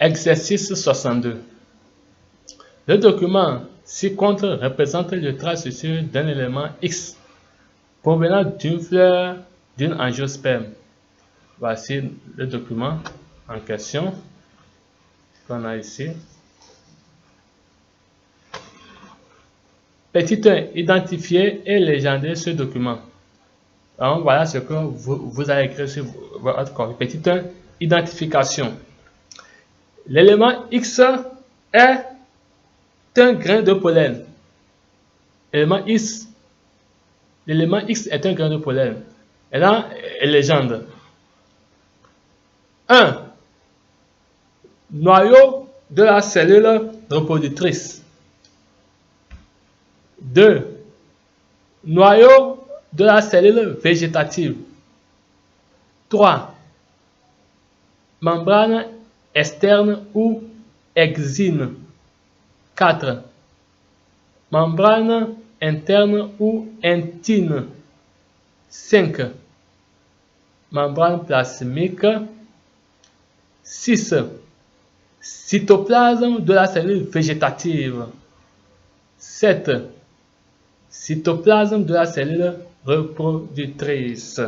Exercice 62. Le document ci-contre représente le trait structure d'un élément X provenant d'une fleur d'une angiosperme. Voici le document en question qu'on a ici. Petit 1. Identifier et légender ce document. Donc, voilà ce que vous allez écrire sur votre copie. Petit 1. Identification. L'élément X est un grain de pollen. L'élément X est un grain de pollen. Et là, légende. 1. Noyau de la cellule reproductrice. 2. Noyau de la cellule végétative. 3. Membrane externe ou exine. 4. Membrane interne ou intine. 5. Membrane plasmique. 6. Cytoplasme de la cellule végétative. 7. Cytoplasme de la cellule reproductrice.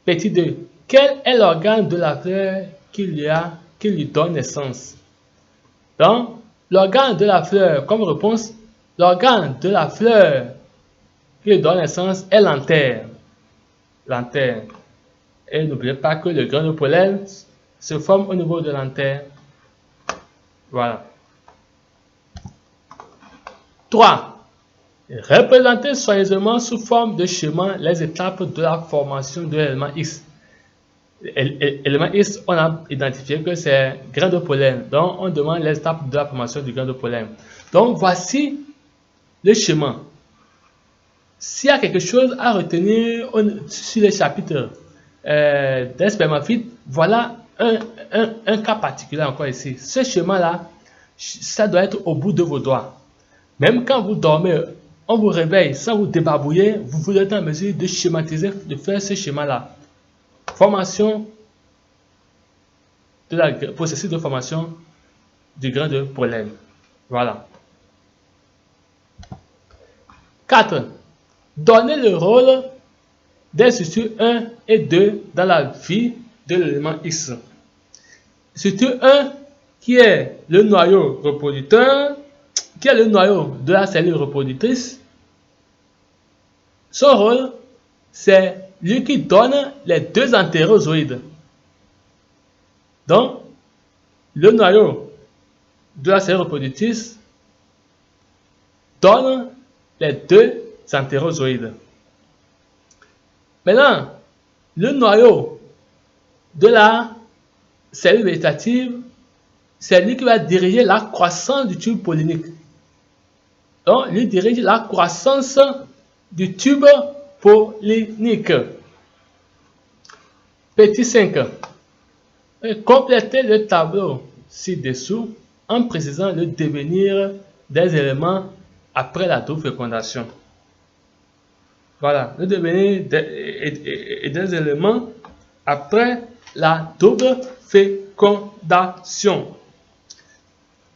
Petit 2. Quel est l'organe de la fleur qui lui donne naissance? Donc, l'organe de la fleur, comme réponse, l'organe de la fleur qui lui donne naissance est l'antère. L'antère. Et n'oubliez pas que le grain de pollen se forme au niveau de l'antère. Voilà. 3. Représentez soigneusement sous forme de schéma les étapes de la formation de l'élément X. L'élément X, on a identifié que c'est grain de pollen. Donc, on demande les étapes de la formation du grain de pollen. Donc, voici le schéma. S'il y a quelque chose à retenir sur les chapitres des spermaphites, voilà un cas particulier encore ici. Ce schéma-là, ça doit être au bout de vos doigts. Même quand vous dormez, on vous réveille sans vous débarbouiller, vous êtes en mesure de schématiser, de faire ce schéma-là. Formation de processus de formation du grain de pollen. Voilà. 4. Donnez le rôle des structures 1 et 2 dans la vie de l'élément X. Structure 1 qui est le noyau reproducteur, qui est le noyau de la cellule reproductrice. Son rôle, c'est lui qui donne les deux entérozoïdes. Donc, le noyau de la cellule reproductrice donne les deux entérozoïdes. Maintenant, le noyau de la cellule végétative, c'est lui qui va diriger la croissance du tube pollinique. Donc, lui dirige la croissance du tube pollinique. Petit 5. Complétez le tableau ci-dessous en précisant le devenir des éléments après la double fécondation. Voilà, le devenir des éléments après la double fécondation.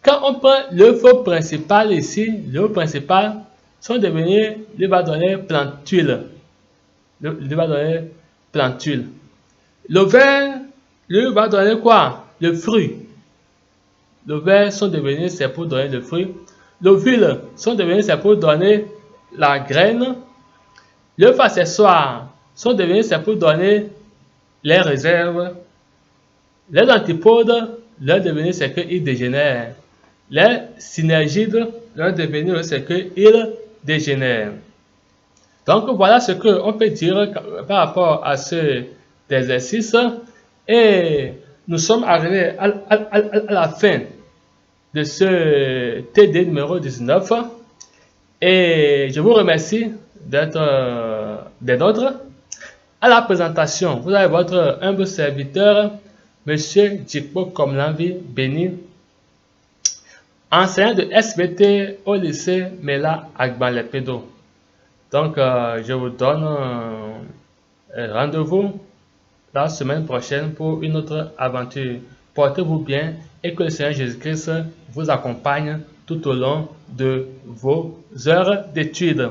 Quand on prend l'œuf principal ici, l'œuf principal, son devenir lui va donner plantule. Lui va donner plantule. L'ovaire lui va donner quoi? Le fruit. L'ovaire, son devenir, c'est pour donner le fruit. L'ovule, son devenir, c'est pour donner la graine. L'œuf accessoire, son devenir, c'est pour donner les réserves. Les antipodes, leur devenir, c'est qu'ils dégénèrent. Les synergides, leur devenir, c'est qu'ils dégénèrent. Donc, voilà ce qu'on peut dire par rapport à cet exercice. Et nous sommes arrivés à la fin de ce TD numéro 19. Et je vous remercie d'être des nôtres. À la présentation, vous avez votre humble serviteur, Monsieur Djikpo Komlanvi Béni, enseignant de SVT au lycée Mela Agbanlepedo. Donc, je vous donne rendez-vous la semaine prochaine pour une autre aventure. Portez-vous bien et que le Seigneur Jésus-Christ vous accompagne tout au long de vos heures d'études.